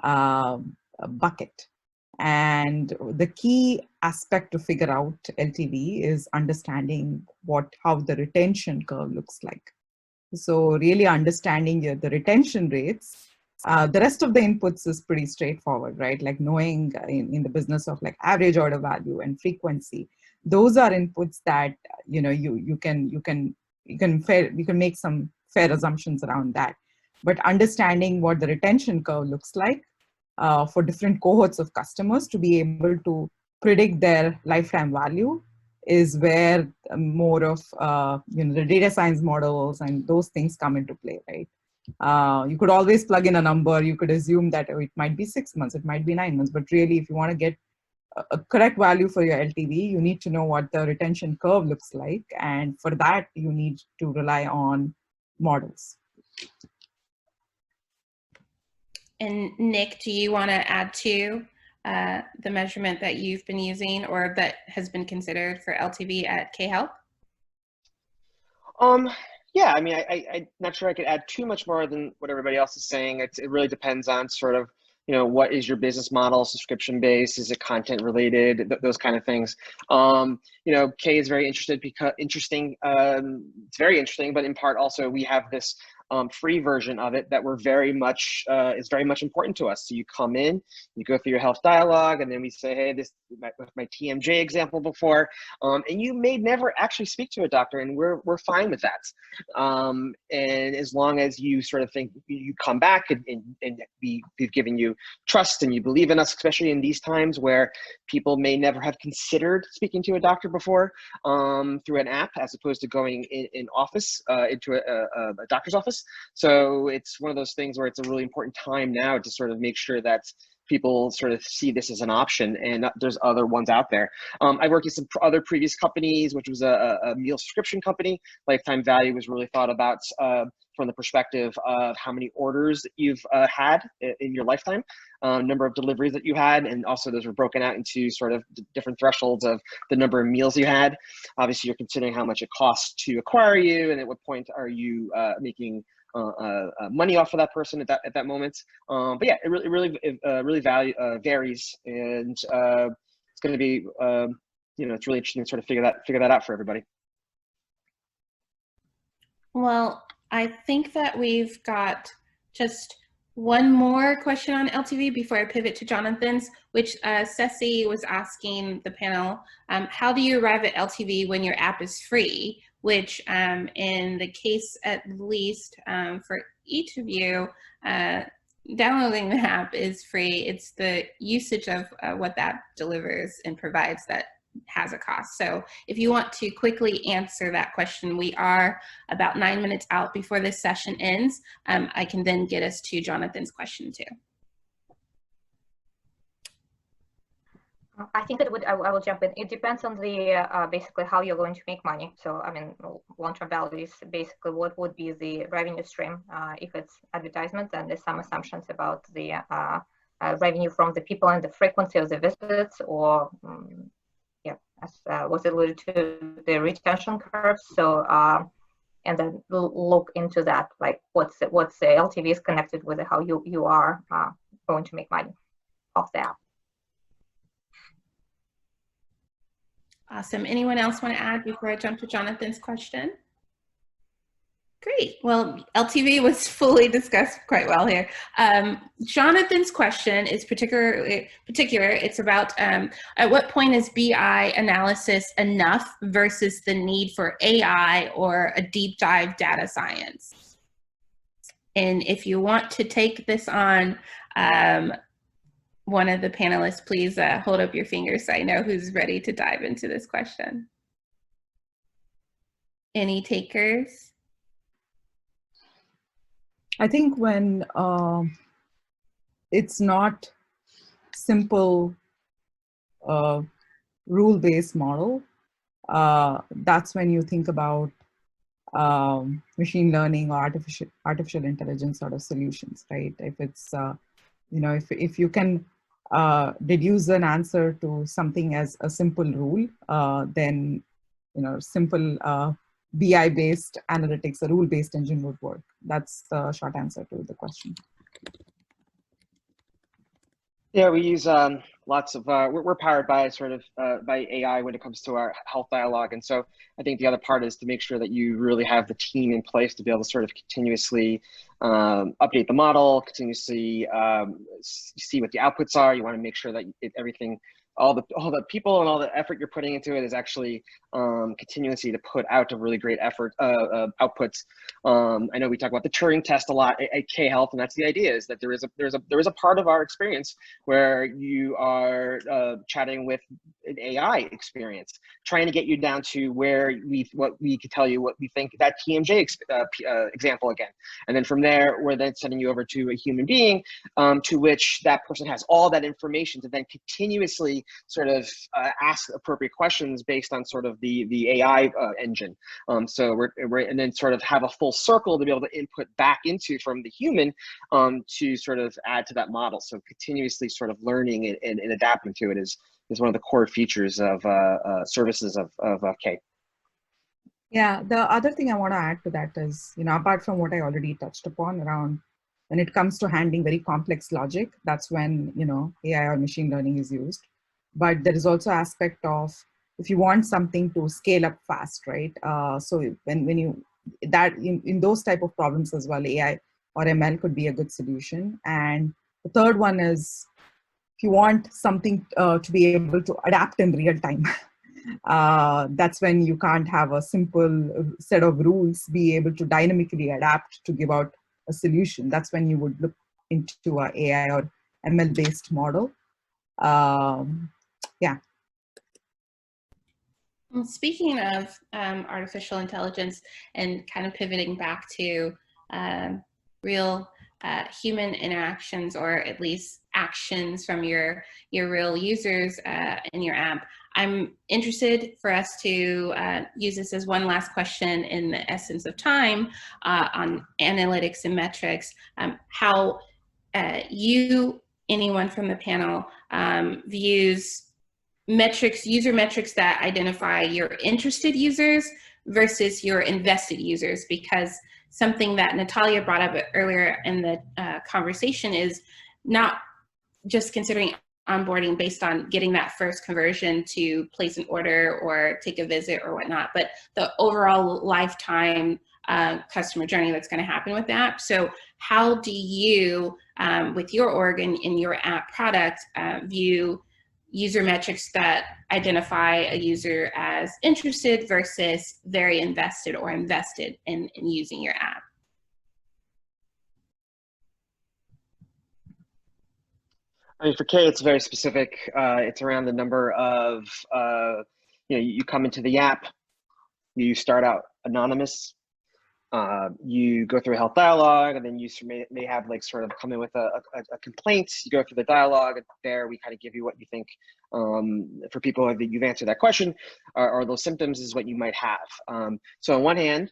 [SPEAKER 2] bucket. And the key aspect to figure out LTV is understanding how the retention curve looks like. So really understanding the retention rates. The rest of the inputs is pretty straightforward, right? Like knowing in the business of like average order value and frequency, those are inputs that you can make some fair assumptions around that. But understanding what the retention curve looks like for different cohorts of customers to be able to predict their lifetime value is where more of the data science models and those things come into play, right? You could always plug in a number. You could assume that it might be 6 months, it might be 9 months, but really if you want to get a correct value for your LTV, you need to know what the retention curve looks like. And for that, you need to rely on models.
[SPEAKER 1] And Nick, do you want to add to the measurement that you've been using or that has been considered for LTV at K-Help?
[SPEAKER 3] Yeah, I mean, I'm not sure I could add too much more than what everybody else is saying. It really depends on sort of, what is your business model, subscription based, is it content related, those kind of things. K is very interesting. It's very interesting, but in part also we have this free version of it that we're very much is very much important to us. So you come in, you go through your health dialogue, and then we say, hey, this with my TMJ example before, and you may never actually speak to a doctor, and we're fine with that. And as long as you sort of think you come back and we've given you trust and you believe in us, especially in these times where people may never have considered speaking to a doctor before through an app as opposed to going in office into a doctor's office. So it's one of those things where it's a really important time now to sort of make sure that people sort of see this as an option, and there's other ones out there. I worked at some other previous companies, which was a meal subscription company. Lifetime value was really thought about from the perspective of how many orders you've had in your lifetime, number of deliveries that you had, and also those were broken out into sort of different thresholds of the number of meals you had. Obviously, you're considering how much it costs to acquire you, and at what point are you making money off of that person at that moment. But yeah, it really varies, and it's going to be it's really interesting to sort of figure that out for everybody.
[SPEAKER 1] Well, I think that we've got just one more question on LTV before I pivot to Jonathan's, which Ceci was asking the panel, how do you arrive at LTV when your app is free? Which in the case at least for each of you, downloading the app is free. It's the usage of what that delivers and provides that has a cost. So if you want to quickly answer that question, we are about 9 minutes out before this session ends. I can then get us to Jonathan's question too.
[SPEAKER 4] I think I will jump in. It depends on the basically how you're going to make money. So I mean, long-term value is basically what would be the revenue stream if it's advertisement, and there's some assumptions about the revenue from the people and the frequency of the visits, or yeah, as was alluded to, the retention curves. So and then look into that, like what's the LTV is connected with how you are going to make money off the app.
[SPEAKER 1] Awesome. Anyone else want to add before I jump to Jonathan's question? Great. Well, LTV was fully discussed quite well here. Jonathan's question is particular. It's about at what point is BI analysis enough versus the need for AI or a deep dive data science? And if you want to take this on, one of the panelists, please hold up your fingers so I know who's ready to dive into this question. Any takers?
[SPEAKER 2] I think when it's not simple rule-based model, that's when you think about machine learning or artificial intelligence sort of solutions, right? If it's if you can deduce an answer to something as a simple rule, then simple BI-based analytics, a rule-based engine would work. That's the short answer to the question.
[SPEAKER 3] Yeah, we use lots of, we're powered by by AI when it comes to our health dialogue. And so I think the other part is to make sure that you really have the team in place to be able to sort of continuously update the model, continuously see what the outputs are. You want to make sure that everything, all the people and all the effort you're putting into it is actually continuously to put out a really great effort outputs. I know we talk about the Turing test a lot at K-Health, and that's the idea, is that there is a part of our experience where you are chatting with an AI experience, trying to get you down to where what we could tell you what we think, that TMJ example again, and then from there we're then sending you over to a human being to which that person has all that information to then continuously sort of ask appropriate questions based on sort of the AI engine. So we're and then sort of have a full circle to be able to input back into from the human to sort of add to that model. So continuously sort of learning and adapting to it is one of the core features of services of K.
[SPEAKER 2] Yeah, the other thing I want to add to that is, apart from what I already touched upon around when it comes to handling very complex logic, that's when, AI or machine learning is used. But there is also aspect of if you want something to scale up fast, right? So when you that in those type of problems as well, AI or ML could be a good solution. And the third one is, if you want something to be able to adapt in real time, that's when you can't have a simple set of rules, be able to dynamically adapt to give out a solution. That's when you would look into a AI or ML based model. Yeah.
[SPEAKER 1] Well, speaking of artificial intelligence and kind of pivoting back to real human interactions, or at least actions from your real users in your app, I'm interested for us to use this as one last question in the essence of time on analytics and metrics, how anyone from the panel views metrics, user metrics that identify your interested users versus your invested users, because something that Natalia brought up earlier in the conversation is not just considering onboarding based on getting that first conversion to place an order or take a visit or whatnot, but the overall lifetime customer journey that's going to happen with that. So how do you, with your org and in your app product, view user metrics that identify a user as interested versus very invested or invested in using your app?
[SPEAKER 3] I mean, for Kay, it's very specific. It's around the number of, you come into the app, you start out anonymous, you go through a health dialogue, and then you may have like sort of come in with a complaint. You go through the dialogue, and there we kind of give you what you think, for people that you've answered that question, or those symptoms is what you might have. So on one hand,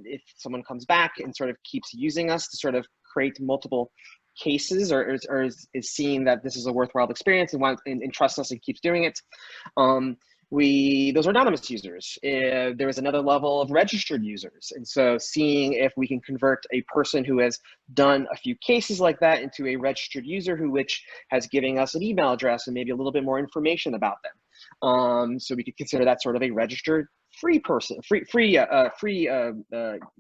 [SPEAKER 3] if someone comes back and sort of keeps using us to sort of create multiple cases, or is seeing that this is a worthwhile experience and trusts us and keeps doing it, those are anonymous users. There is another level of registered users. And so seeing if we can convert a person who has done a few cases like that into a registered user which has given us an email address and maybe a little bit more information about them. So we could consider that sort of a registered free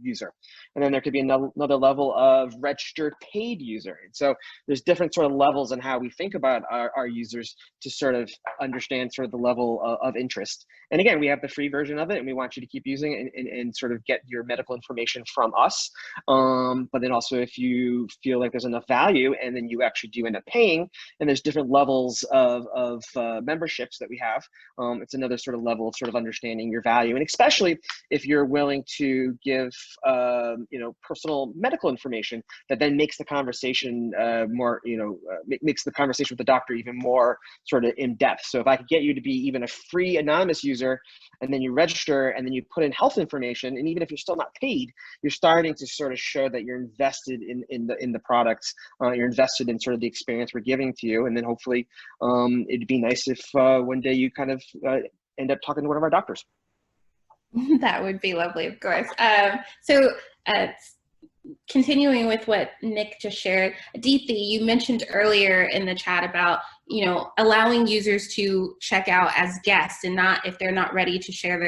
[SPEAKER 3] user. And then there could be another level of registered paid user. And so there's different sort of levels in how we think about our users to sort of understand sort of the level of interest. And again, we have the free version of it, and we want you to keep using it and sort of get your medical information from us. But then also, if you feel like there's enough value and then you actually do end up paying, and there's different levels of memberships that we have, it's another sort of level of sort of understanding your value. And especially if you're willing to give personal medical information that then makes the conversation more, makes the conversation with the doctor even more sort of in depth. So if I could get you to be even a free anonymous user, and then you register, and then you put in health information, and even if you're still not paid, you're starting to sort of show that you're invested in the products, you're invested in sort of the experience we're giving to you. And then hopefully it'd be nice if one day you kind of end up talking to one of our doctors.
[SPEAKER 1] That would be lovely, of course. Continuing with what Nick just shared, Aditi, you mentioned earlier in the chat about, allowing users to check out as guests and not if they're not ready to share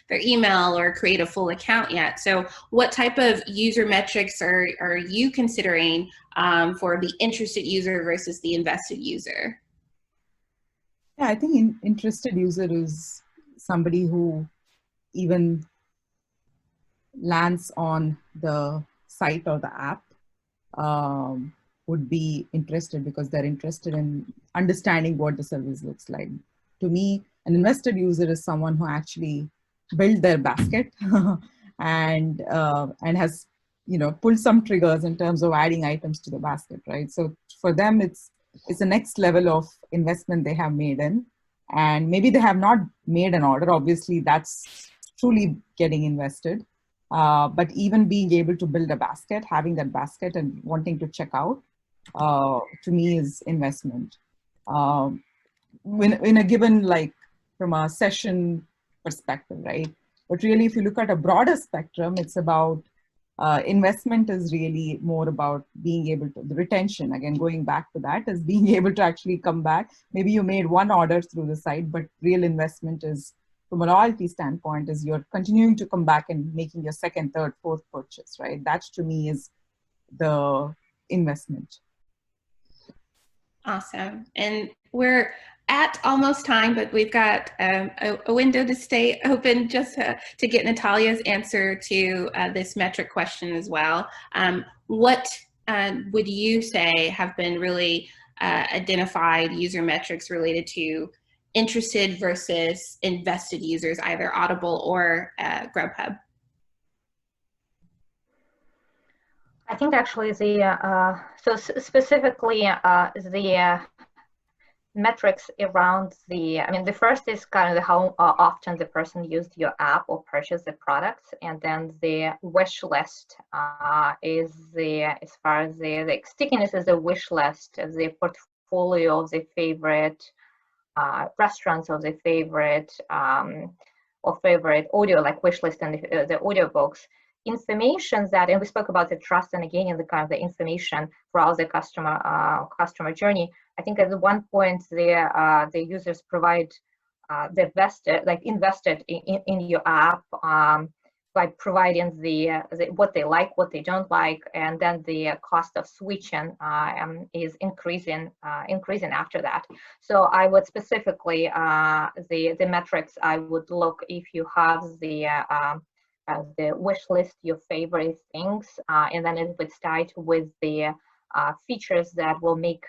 [SPEAKER 1] their email or create a full account yet. So what type of user metrics are you considering for the interested user versus the invested user?
[SPEAKER 2] Yeah, I think interested user is somebody who even lands on the site or the app would be interested because they're interested in understanding what the service looks like. To me, an invested user is someone who actually built their basket and has pulled some triggers in terms of adding items to the basket, right? So for them, it's the next level of investment they have made in, and maybe they have not made an order. Obviously, that's truly getting invested. But even being able to build a basket, having that basket and wanting to check out, to me is investment. In a given, like from a session perspective, right? But really, if you look at a broader spectrum, it's about investment is really more about being able to, the retention, again, going back to that, is being able to actually come back. Maybe you made one order through the site, but real investment is from a loyalty standpoint is you're continuing to come back and making your second, third, fourth purchase, right? That to me is the investment.
[SPEAKER 1] Awesome. And we're at almost time, but we've got a window to stay open just to get Natalia's answer to this metric question as well. What would you say have been really identified user metrics related to interested versus invested users, either Audible or Grubhub?
[SPEAKER 4] I think actually specifically the metrics around the first is kind of how often the person used your app or purchased the products, and then the wish list is as far as the stickiness is the wish list of the portfolio of the favorite restaurants, of the favorite or favorite audio, like wish list and the audiobooks. Information that, and we spoke about the trust and again in the kind of the information throughout the customer journey. I think at one point the users provide they invested in your app by providing the what they like, what they don't like, and then the cost of switching is increasing after that. So I would specifically the metrics I would look if you have the wish list, your favorite things, and then if it's tied with the features that will make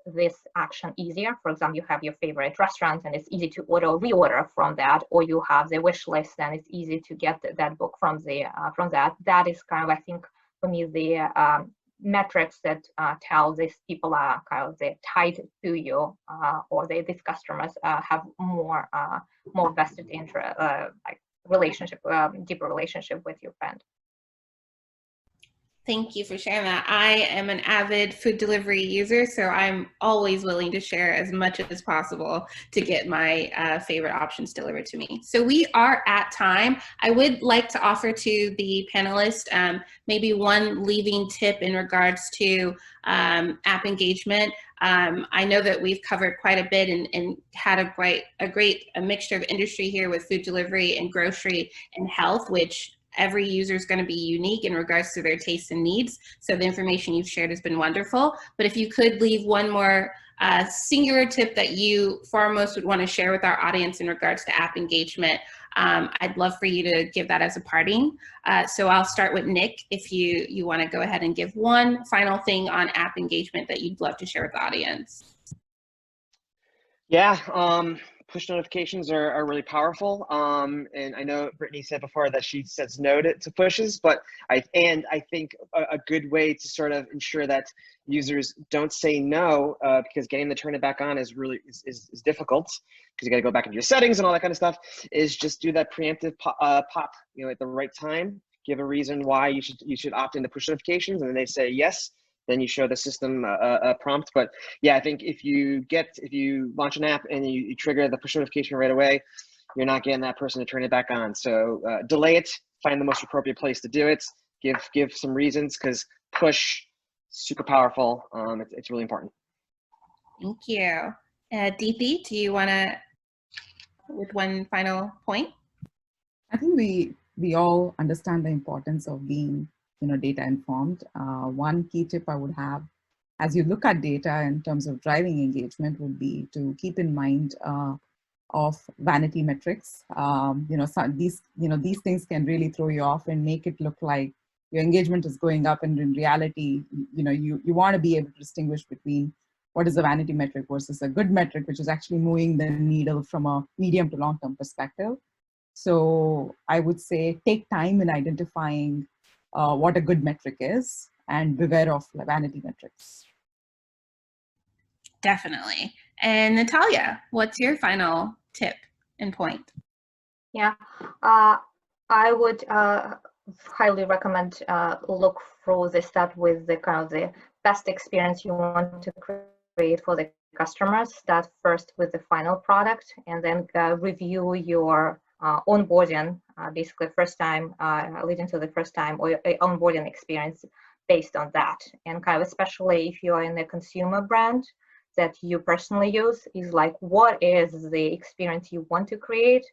[SPEAKER 4] this action easier. For example, you have your favorite restaurants and it's easy to reorder from that, or you have the wish list and it's easy to get that book from that. That is kind of, I think, for me, the metrics that tell these people are kind of tied to you, or these customers have more vested interest, like relationship, deeper relationship with your brand.
[SPEAKER 1] Thank you for sharing that. I am an avid food delivery user, so I'm always willing to share as much as possible to get my favorite options delivered to me. So we are at time. I would like to offer to the panelists maybe one leaving tip in regards to app engagement. I know that we've covered quite a bit and had a great mixture of industry here with food delivery and grocery and health, which every user is going to be unique in regards to their tastes and needs. So the information you've shared has been wonderful. But if you could leave one more singular tip that you foremost would want to share with our audience in regards to app engagement, I'd love for you to give that as a parting. So I'll start with Nick, if you want to go ahead and give one final thing on app engagement that you'd love to share with the audience.
[SPEAKER 3] Yeah, push notifications are really powerful. And I know Brittany said before that she says no to pushes, but I think a good way to sort of ensure that users don't say no, because getting the turn it back on is really is difficult, because you got to go back into your settings and all that kind of stuff, is just do that preemptive pop, at the right time. Give a reason why you should opt into push notifications, and then they say yes. Then you show the system a prompt. But yeah, I think if you launch an app and you trigger the push notification right away, you're not getting that person to turn it back on. So delay it, find the most appropriate place to do it, give some reasons, because push, super powerful. It's really important.
[SPEAKER 1] Thank you. Deepi, do you want to, with one final point?
[SPEAKER 2] I think we all understand the importance of being data informed. One key tip I would have as you look at data in terms of driving engagement would be to keep in mind of vanity metrics. These things can really throw you off and make it look like your engagement is going up, and in reality, you want to be able to distinguish between what is a vanity metric versus a good metric, which is actually moving the needle from a medium to long-term perspective. So I would say take time in identifying what a good metric is, and beware of vanity metrics.
[SPEAKER 1] Definitely. And Natalia, what's your final tip and point?
[SPEAKER 4] Yeah, I would highly recommend look through the start with the kind of the best experience you want to create for the customers. Start first with the final product, and then review your onboarding, basically first time, leading to the first time or onboarding experience based on that. And kind of especially if you are in a consumer brand that you personally use, is like, what is the experience you want to create?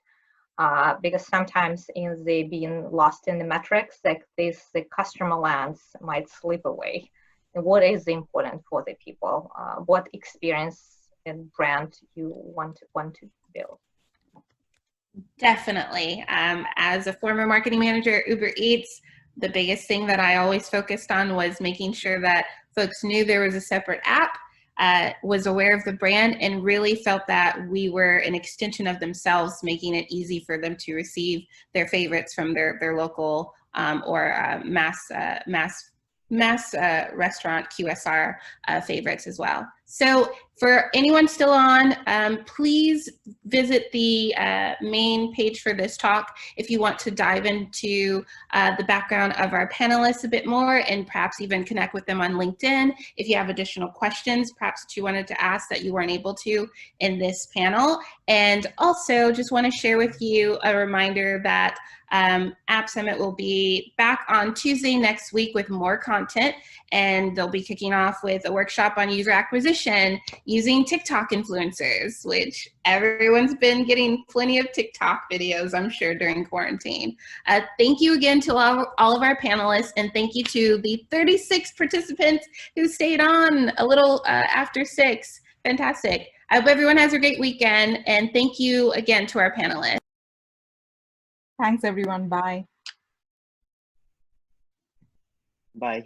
[SPEAKER 4] because sometimes in the being lost in the metrics, like this, the customer lens might slip away. And what is important for the people? What experience and brand you want to build?
[SPEAKER 1] Definitely. As a former marketing manager at Uber Eats, the biggest thing that I always focused on was making sure that folks knew there was a separate app, was aware of the brand, and really felt that we were an extension of themselves, making it easy for them to receive their favorites from their local or mass restaurant QSR favorites as well. So for anyone still on, please visit the main page for this talk if you want to dive into the background of our panelists a bit more, and perhaps even connect with them on LinkedIn if you have additional questions perhaps that you wanted to ask that you weren't able to in this panel. And also just want to share with you a reminder that App Summit will be back on Tuesday next week with more content, and they'll be kicking off with a workshop on user acquisition using TikTok influencers, which everyone's been getting plenty of TikTok videos, I'm sure, during quarantine. Thank you again to all of our panelists, and thank you to the 36 participants who stayed on a little after 6. Fantastic. I hope everyone has a great weekend, and thank you again to our panelists.
[SPEAKER 2] Thanks, everyone. Bye.
[SPEAKER 3] Bye.